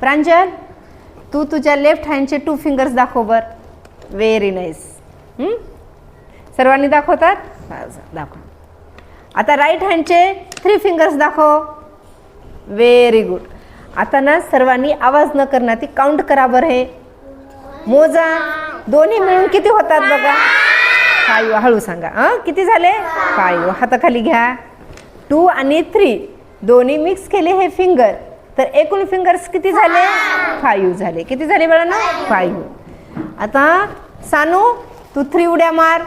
प्रांजल, तू तुझ्या left हँडचे 2 fingers दाखव बर. Very nice. सर्वांनी दाखवतात? दाखव. आता राईट हँडचे 3 फिंगर्स दाखव. Very good. आता ना सर्वांनी आवाज न करणार ती काउंट करा बरं. हे मोजा. दोन्ही मिळून किती होतात बघा. 5. हळू सांगा. किती झाले? 5. हाताखाली घ्या. 2 आणि 3 दोन्ही मिक्स केले हे फिंगर, तर एकूण फिंगर्स किती झाले? 5 झाले. किती झाले बाळांनो? 5. आता सानू, तू 3 उड्या मार.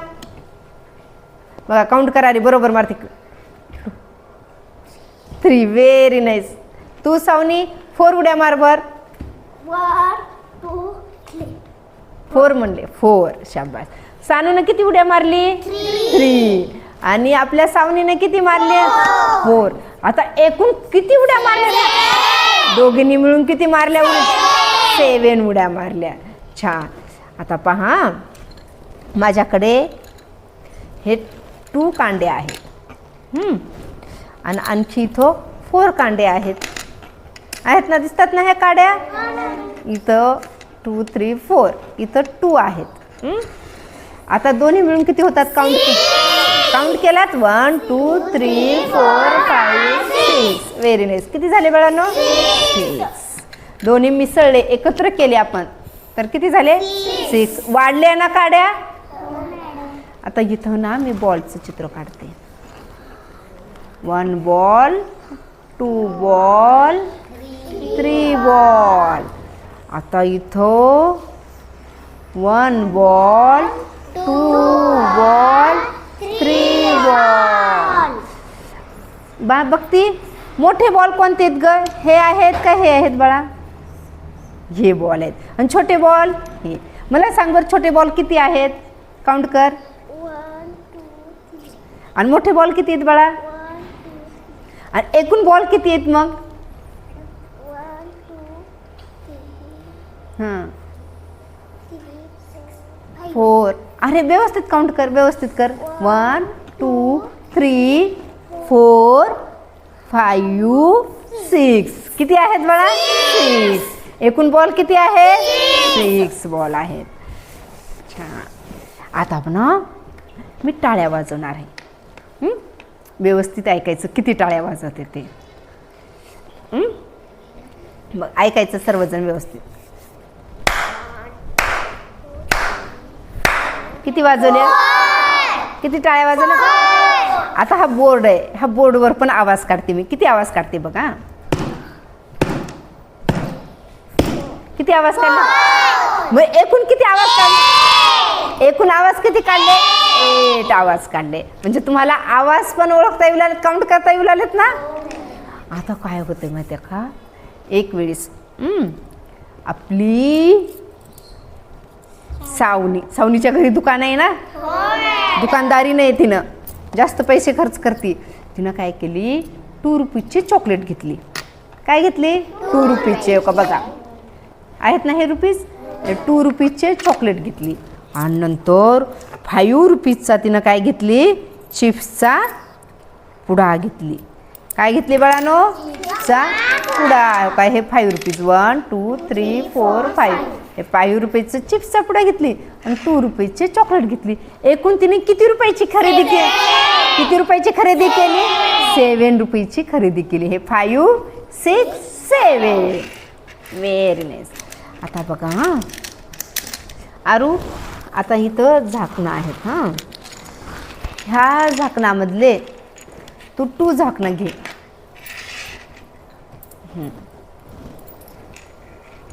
बघा काउंट करा रे, बरोबर मारते. 3. Very nice. तू सावनी 4 उड्या मार बर. 1 2 3. 4 म्हणले. 4. शाबास. सानूने किती उड्या मारली? 3. आणि आपल्या सावनीने किती मारले? 4. आता एकूण किती उड्या मारल्या? दोघींनी मिळून किती मारल्या? 7 उड्या मारल्या. छान. आता पहा, माझ्याकडे हे 2 कांडे आहेत आणि आणखी इथं 4 कांडे आहेत ना, दिसतात ना ह्या काड्या? इथं 2 3 4, इथं 2 आहेत. आता दोन्ही मिळून किती होतात? काउंट केलात? 1 2 3 4 5 6. Very nice. किती झाले बाळांनो? 6. दोन्ही मिसळले, एकत्र केले आपण, तर किती झाले? 6. वाढले ना काड्या? आता इथं ना मी बॉलचं चित्र काढते. 1 बॉल, 2 बॉल, 3 बॉल. आता इथं 1 बॉल, 2 बॉल, 3 बॉल. बघती, मोठे बॉल कोणते आहेत ग? हे आहेत का हे आहेत बाळा? हे बॉल आहेत. आणि छोटे बॉल हे. मला सांग बरं, छोटे बॉल किती आहेत? काउंट कर. 1 2 3. आणि मोठे बॉल किती आहेत बाळा? 1 2. आणि एकूण बॉल किती आहेत मग? 1 2 3 हां 3 6 4. अरे व्यवस्थित काउंट कर, व्यवस्थित कर. 1 2 3 4 5 6. किती आहेत बाळा? 6. एकूण बॉल किती आहे? 6 बॉल आहेत. छान. आता आपण मी टाळ्या वाजवणार आहे. व्यवस्थित ऐकायचं किती टाळ्या वाजवते ते. मग ऐकायचं सर्वजण व्यवस्थित. किती वाजवल्या? किती टाळ्या वाजवल्या? आता हा बोर्ड आहे, ह्या बोर्डवर पण आवाज काढते मी. किती आवाज काढते बघा. किती आवाज काढले? मग एकूण किती आवाज काढले? एकूण आवाज किती काढले? 8 आवाज काढले. म्हणजे तुम्हाला आवाज पण ओळखता येऊ लागलेत, काउंट करता येऊ लागलेत ना. आता काय होतं माहिती आहे का? एक वेळेस आपली सावनीच्या घरी दुकान आहे ना, दुकानदारी नाही, तिनं जास्त पैसे खर्च करते. तिनं काय केली? 2 रुपीजची चॉकलेट घेतली. काय घेतली? 2 रुपीजचे. का बघा आहेत ना हे रुपीज. 2 रुपीजचे चॉकलेट घेतली. आणि नंतर 5 रुपीजचा तिनं काय घेतली? चिप्सचा पुडा घेतली. काय घेतली बाळांनो? चा पुडा. काय हे 5 रुपीज. 1 2 3 4 5. हे 5 रुपयाचं चिप्सचा पुडा घेतली आणि 2 रुपयाचे चॉकलेट घेतली. एकूण तिने किती रुपयाची खरेदी केली? किती रुपयाची खरेदी केली? 7 रुपयाची खरेदी केली. हे 5 6 7. Very nice. आता बघा आरू, आता इथं झाकणं आहेत. ह्या झाकणामधले तू 2 झाकणं घे.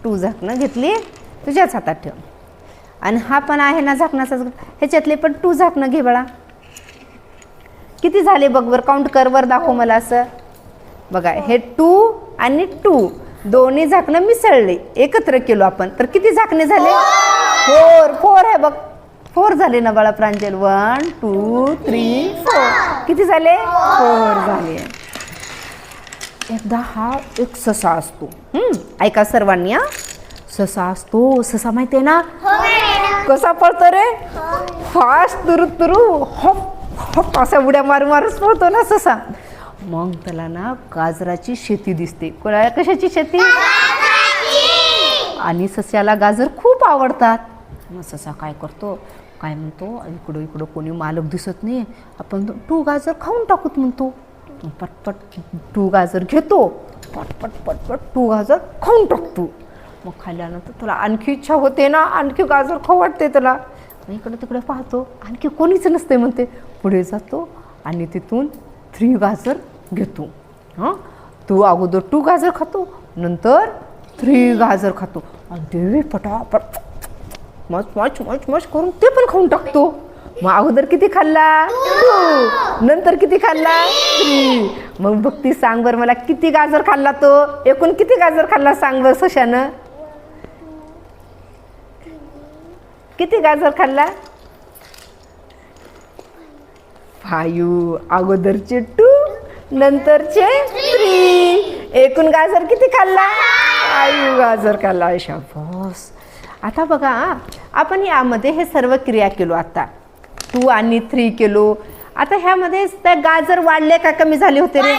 2 झाकणं घेतली, तुझ्याच हातात ठेव. आणि हा पण आहे ना झाकणाचा, ह्याच्यातले पण 2 झाकणं घे बाळा. किती झाले बघ वर, काउंट कर वर, दाखव मला असं. बघा हे 2 आणि 2 दोन्ही झाकणं मिसळले, एकत्र केलो आपण, तर किती झाकणे झाले? 4 आहे बघ. 4 झाले ना बाळा प्रांजल. 1 2 3 4. किती झाले? 4 झाले. एकदा हा एक ससा असतो. ऐका सर्वांनी. ससा असतो. ससा माहिती आहे ना कसा पळतो रे? फास्ट तुरु तुरु हप हप असा उड्या मारू मारूच पळतो ना ससा. मग त्याला ना गाजराची शेती दिसते. कोणाला? कशाची शेती? आणि सस्याला गाजर खूप आवडतात. मग ससा काय करतो, काय म्हणतो, इकडं इकडं कोणी मालक दिसत नाही, आपण 2 गाजर खाऊन टाकूत म्हणतो. पटपट 2 गाजर घेतो, पटपट पटपट 2 गाजर खाऊन टाकतो. मग खाल्ल्यानंतर तुला आणखी इच्छा होते ना, आणखी गाजर खाऊ वाटते तुला. इकडं तिकडे पाहतो, आणखी कोणीच नसते म्हणते. पुढे जातो आणि तिथून 3 गाजर घेतो. तो अगोदर 2 गाजर खातो, नंतर 3 गाजर खातो आणि ते पटापट मच मच मच मच करून ते पण खाऊन टाकतो. मग अगोदर किती खाल्ला, 2, नंतर किती खाल्ला, 3. मग भक्ती सांग बरं मला, किती गाजर खाल्ला तो, एकूण किती गाजर खाल्ला सांग बरं सशानं. किती गाजर खाल्ला, 5. अगोदरचे 2, नंतरचे 3. एकूण गाजर किती खाल्ला, 5 गाजर खाल्ला. शाबास. आता बघा, आपण यामध्ये हे सर्व क्रिया केलो. आता 2 आणि 3 केलो. आता ह्यामध्ये त्या गाजर वाढले का कमी झाले होते रे.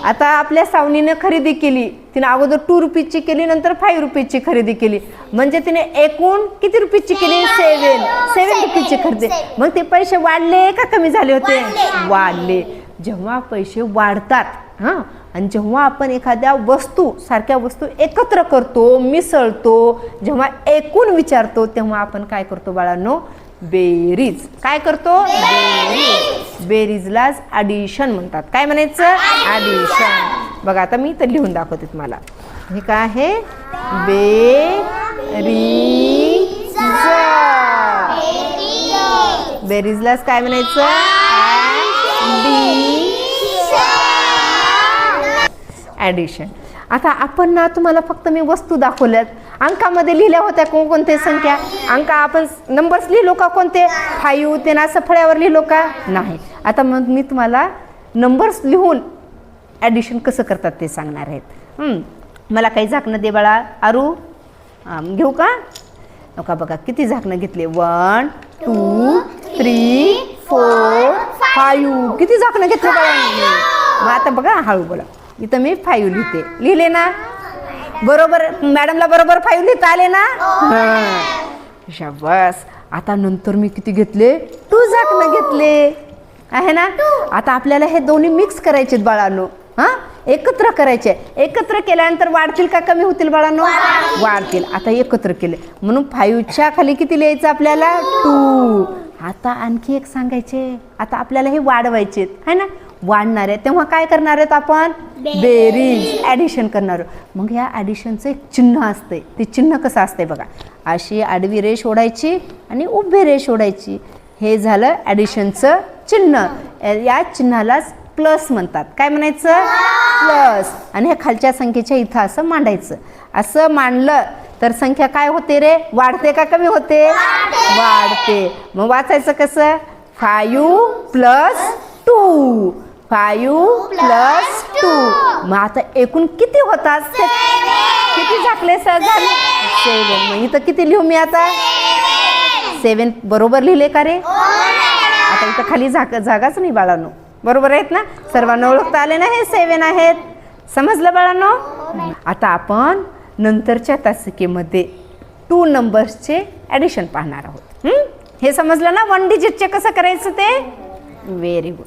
आता आपल्या सावनीने खरेदी केली, तिने अगोदर 2 रुपीची केली, नंतर 5 रुपीची खरेदी केली. म्हणजे तिने एकूण किती रुपीची केली, 7 रुपीची खरेदी. मग ते पैसे वाढले का कमी झाले होते, वाढले. जेव्हा पैसे वाढतात आणि जेव्हा आपण एखाद्या वस्तू सारख्या वस्तू एकत्र करतो, मिसळतो, जेव्हा एकूण विचारतो, तेव्हा आपण काय करतो बाळांनो, बेरीज. काय करतो, बेरीज. बेरीजलाच ॲडिशन म्हणतात. काय म्हणायचं, ॲडिशन. बघा आता मी इथं लिहून दाखवते तुम्हाला. हे काय आहे, बेरीज. बेरीजलाच काय म्हणायचं, ॲडिशन. आता आपण ना, तुम्हाला फक्त मी वस्तू दाखवल्यात, अंकामध्ये लिहिल्या होत्या कोणकोणत्या संख्या. अंक आपण नंबर्स लिहिलो का, कोणते 5 ते ना असं फळ्यावर लिहिलो का, नाही. आता मग मी तुम्हाला नंबर्स लिहून ॲडिशन कसं करतात ते सांगणार आहेत. मला काही झाकणं दे बाळा. आरू घेऊ का, नका. बघा किती झाकणं घेतले, 1 2 3 4 5. किती झाकणं घेतले बाळा. मग आता बघा, हळू बोला. इथं मी 5 लिहिते, लिहिले ना बरोबर. मॅडमला बरोबर 5 लिहिता आले ना. शाबास. आता नंतर मी किती घेतले, 2 झाकणं घेतले आहे ना. आता आपल्याला हे दोन्ही मिक्स करायचे बाळांनो. एकत्र करायचे. एकत्र केल्यानंतर वाढतील का कमी होतील बाळांनो, वाढतील. आता एकत्र केले म्हणून 5च्या खाली किती लिहायचं आपल्याला, 2. आता आणखी एक सांगायचे. आता आपल्याला हे वाढवायचे आहे ना, वाढणार आहे, तेव्हा काय करणार आहेत आपण, बेरीज, ॲडिशन करणार. मग ह्या ॲडिशनचं एक चिन्ह असते. ते चिन्ह कसं असते बघा, अशी आडवी रेष ओढायची आणि उभी रेष ओढायची. हे झालं ॲडिशनचं चिन्ह. या चिन्हालाच प्लस म्हणतात. काय म्हणायचं, प्लस. आणि हे खालच्या संख्येच्या इथं असं मांडायचं. असं मांडलं तर संख्या काय होते रे, वाढते का कमी होते, वाढते. मग वाचायचं कसं, 5 + 2. 5 + 2. मग आता एकूण किती होतात, किती झाकले सर, झाले 7. मग इथं किती लिहू मी आता, 7 बरोबर लिहिले का रे. आता इथं खाली जागाच नाही बाळांनो, बरोबर आहेत ना. सर्वांना ओळखता आले ना, हे 7 आहेत. समजलं बाळांनो. आता आपण नंतरच्या तासिकेमध्ये 2 नंबर्सचे ॲडिशन पाहणार आहोत. हे समजलं ना, 1 डिजिटचे कसं करायचं ते. Very good.